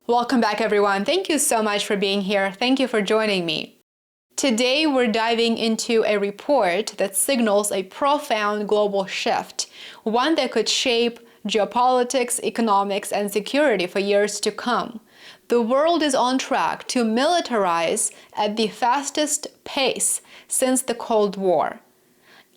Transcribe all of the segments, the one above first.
Welcome back, everyone. Thank you so much for being here. Thank you for joining me. Today, we're diving into a report that signals a profound global shift, one that could shape geopolitics, economics, and security for years to come. The world is on track to militarize at the fastest pace since the Cold War.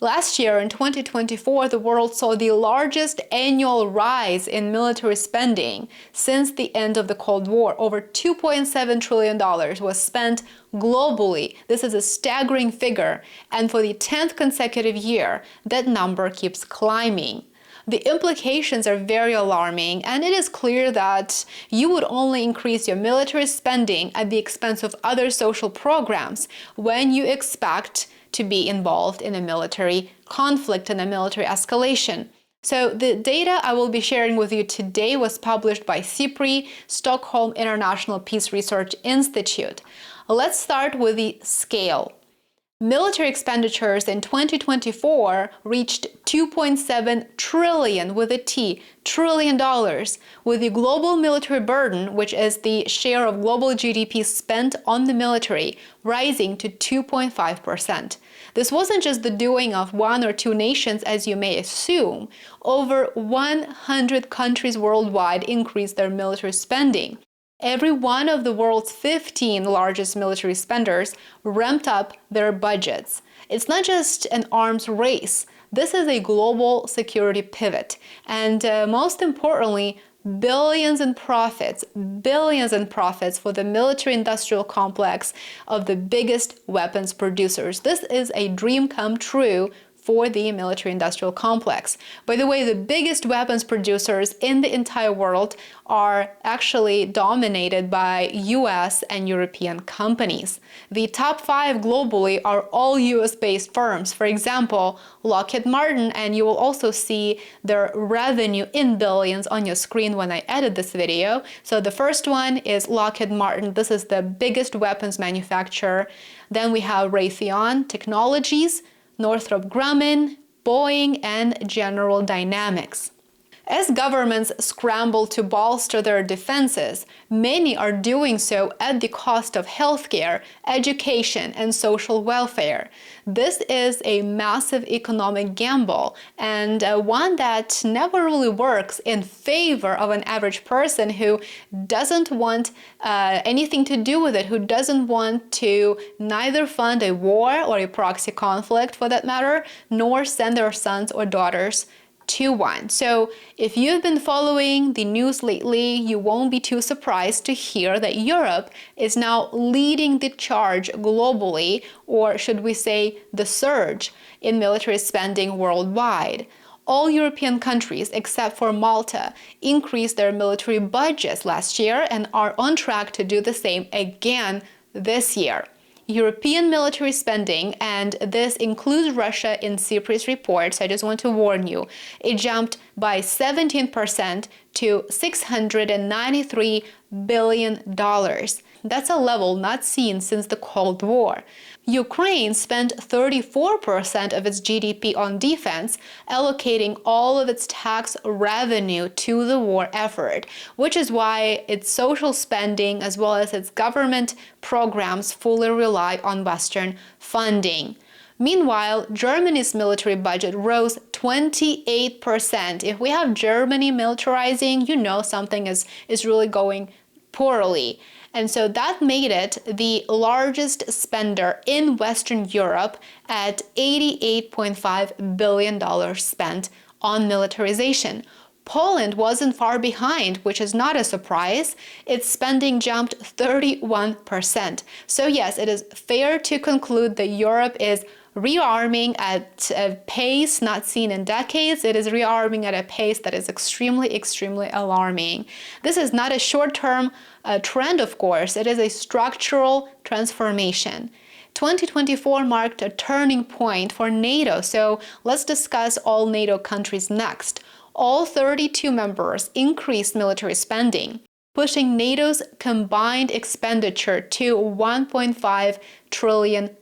Last year, in 2024, the world saw the largest annual rise in military spending since the end of the Cold War. Over $2.7 trillion was spent globally. This is a staggering figure, and for the 10th consecutive year, that number keeps climbing. The implications are very alarming, and it is clear that you would only increase your military spending at the expense of other social programs when you expect to be involved in a military conflict and a military escalation. So the data I will be sharing with you today was published by SIPRI, Stockholm International Peace Research Institute. Let's start with the scale. Military expenditures in 2024 reached $2.7 trillion with a T, trillion dollars, with the global military burden, which is the share of global GDP spent on the military, rising to 2.5%. This wasn't just the doing of one or two nations, as you may assume. Over 100 countries worldwide increased their military spending. Every one of the world's 15 largest military spenders ramped up their budgets. It's not just an arms race. This is a global security pivot. And most importantly, billions in profits for the military-industrial complex of the biggest weapons producers. This is a dream come true for the military-industrial complex. By the way, the biggest weapons producers in the entire world are actually dominated by US and European companies. The top 5 globally are all US-based firms. For example, Lockheed Martin, and you will also see their revenue in billions on your screen when I edit this video. So the first one is Lockheed Martin. This is the biggest weapons manufacturer. Then we have Raytheon Technologies, Northrop Grumman, Boeing, and General Dynamics. As governments scramble to bolster their defenses, many are doing so at the cost of healthcare, education, and social welfare. This is a massive economic gamble, and one that never really works in favor of an average person who doesn't want anything to do with it, who doesn't want to neither fund a war or a proxy conflict for that matter, nor send their sons or daughters to one. So if you've been following the news lately, you won't be too surprised to hear that Europe is now leading the charge globally, or should we say the surge in military spending worldwide. All European countries, except for Malta, increased their military budgets last year and are on track to do the same again this year. European military spending, and this includes Russia in SIPRI's reports, I just want to warn you, it jumped by 17% to $693 billion. That's a level not seen since the Cold War. Ukraine spent 34% of its GDP on defense, allocating all of its tax revenue to the war effort, which is why its social spending as well as its government programs fully rely on Western funding. Meanwhile, Germany's military budget rose 28%. If we have Germany militarizing, you know something is really going poorly. And so that made it the largest spender in Western Europe at $88.5 billion spent on militarization. Poland wasn't far behind, which is not a surprise. Its spending jumped 31%. So yes, it is fair to conclude that Europe is rearming at a pace not seen in decades. It is rearming at a pace that is extremely, extremely alarming. This is not a short-term trend, of course. It is a structural transformation. 2024 marked a turning point for NATO, so let's discuss all NATO countries next. All 32 members increased military spending, pushing NATO's combined expenditure to $1.5 trillion.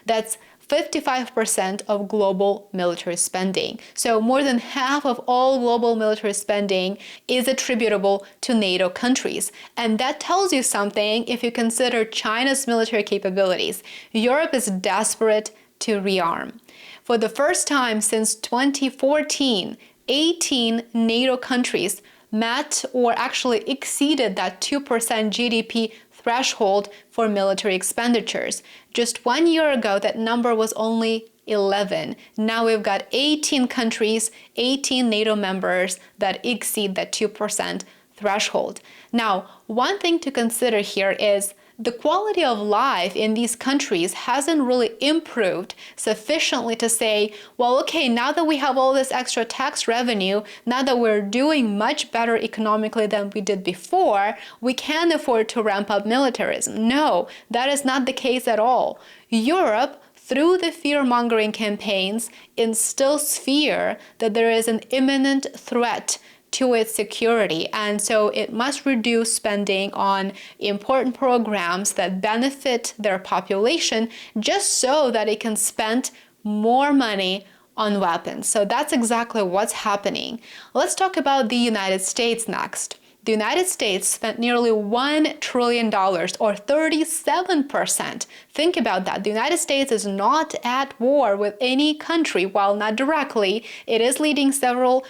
That's 55% of global military spending. So more than half of all global military spending is attributable to NATO countries. And that tells you something if you consider China's military capabilities. Europe is desperate to rearm. For the first time since 2014, 18 NATO countries met or actually exceeded that 2% GDP threshold for military expenditures. Just 1 year ago, that number was only 11. Now we've got 18 countries, 18 NATO members that exceed that 2% threshold. Now, one thing to consider here is the quality of life in these countries hasn't really improved sufficiently to say, well, okay, now that we have all this extra tax revenue, now that we're doing much better economically than we did before, we can afford to ramp up militarism. No, that is not the case at all. Europe, through the fear-mongering campaigns, instills fear that there is an imminent threat to its security, and so it must reduce spending on important programs that benefit their population just so that it can spend more money on weapons. So that's exactly what's happening. Let's talk about the United States next. The United States spent nearly $1 trillion, or 37%. Think about that. The United States is not at war with any country. While not directly, it is leading several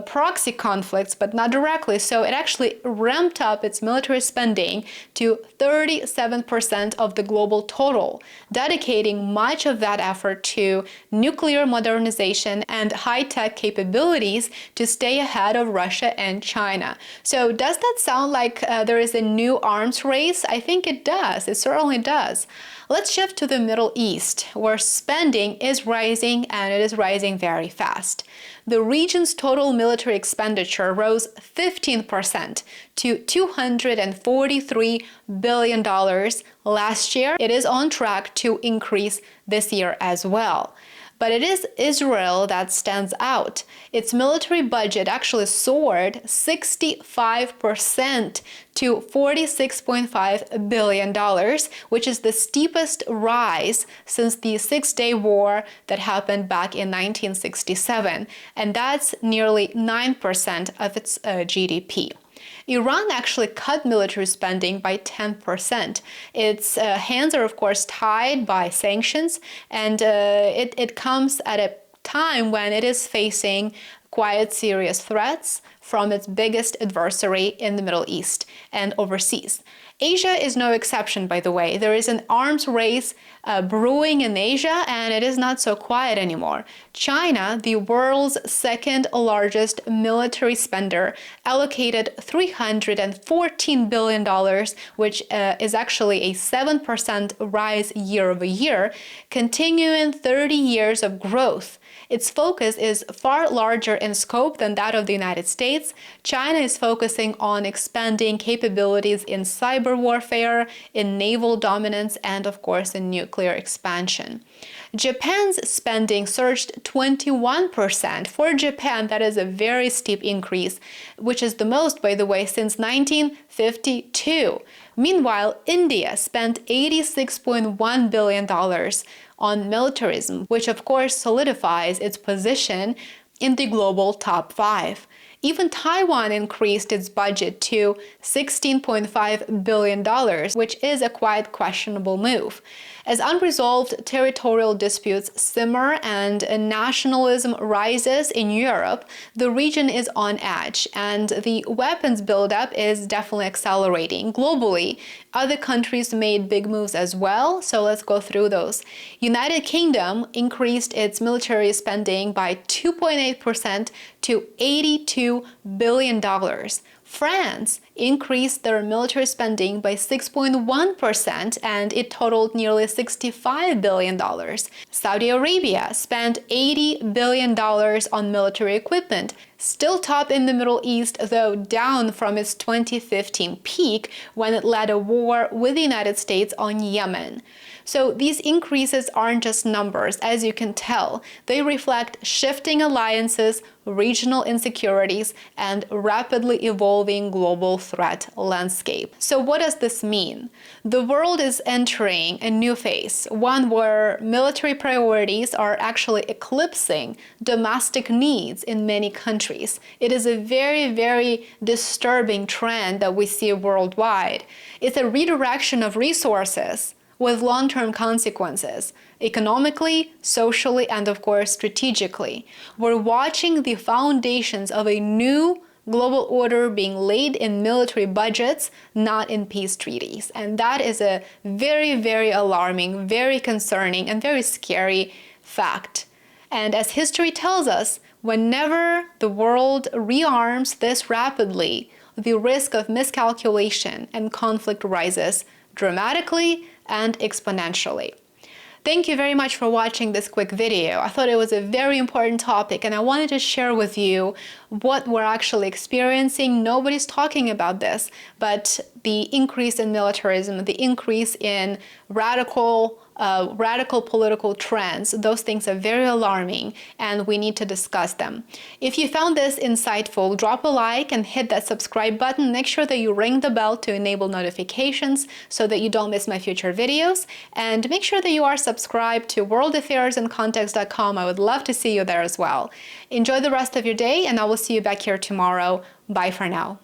proxy conflicts, but not directly. So it actually ramped up its military spending to 37% of the global total, dedicating much of that effort to nuclear modernization and high-tech capabilities to stay ahead of Russia and China. So does that sound like there is a new arms race? I think it does. It certainly does. Let's shift to the Middle East, where spending is rising, and it is rising very fast. The region's total military expenditure rose 15% to $243 billion last year. It is on track to increase this year as well. But it is Israel that stands out. Its military budget actually soared 65% to $46.5 billion, which is the steepest rise since the Six-Day War that happened back in 1967. And that's nearly 9% of its GDP. Iran actually cut military spending by 10%. Its hands are, of course, tied by sanctions, and it comes at a time when it is facing quite serious threats from its biggest adversary in the Middle East and overseas. Asia is no exception, by the way. There is an arms race brewing in Asia, and it is not so quiet anymore. China, the world's second largest military spender, allocated $314 billion, which is actually a 7% rise year over year, continuing 30 years of growth. Its focus is far larger in scope than that of the United States. China is focusing on expanding capabilities in cyber warfare, in naval dominance, and of course in nuclear expansion. Japan's spending surged 21%. For Japan, that is a very steep increase, which is the most, by the way, since 1952. Meanwhile, India spent $86.1 billion on militarism, which of course solidifies its position in the global top 5. Even Taiwan increased its budget to $16.5 billion, which is a quite questionable move. As unresolved territorial disputes simmer and nationalism rises in Europe, the region is on edge, and the weapons buildup is definitely accelerating. Globally, other countries made big moves as well, so let's go through those. United Kingdom increased its military spending by 2.8% to $82 billion. France increased their military spending by 6.1%, and it totaled nearly $65 billion. Saudi Arabia spent $80 billion on military equipment, still top in the Middle East, though down from its 2015 peak when it led a war with the United States on Yemen. So these increases aren't just numbers, as you can tell. They reflect shifting alliances, regional insecurities, and rapidly evolving global threat landscape. So what does this mean? The world is entering a new phase, one where military priorities are actually eclipsing domestic needs in many countries. It is a very, very disturbing trend that we see worldwide. It's a redirection of resources with long-term consequences, economically, socially, and of course, strategically. We're watching the foundations of a new global order being laid in military budgets, not in peace treaties. And that is a very, very alarming, very concerning, and very scary fact. And as history tells us, whenever the world rearms this rapidly, the risk of miscalculation and conflict rises dramatically and exponentially. Thank you very much for watching this quick video. I thought it was a very important topic and I wanted to share with you what we're actually experiencing. Nobody's talking about this, but the increase in militarism, the increase in radical political trends, those things are very alarming and we need to discuss them. If you found this insightful, drop a like and hit that subscribe button. Make sure that you ring the bell to enable notifications so that you don't miss my future videos. And make sure that you are subscribed to worldaffairsandcontext.com. I would love to see you there as well. Enjoy the rest of your day and I will see you back here tomorrow. Bye for now.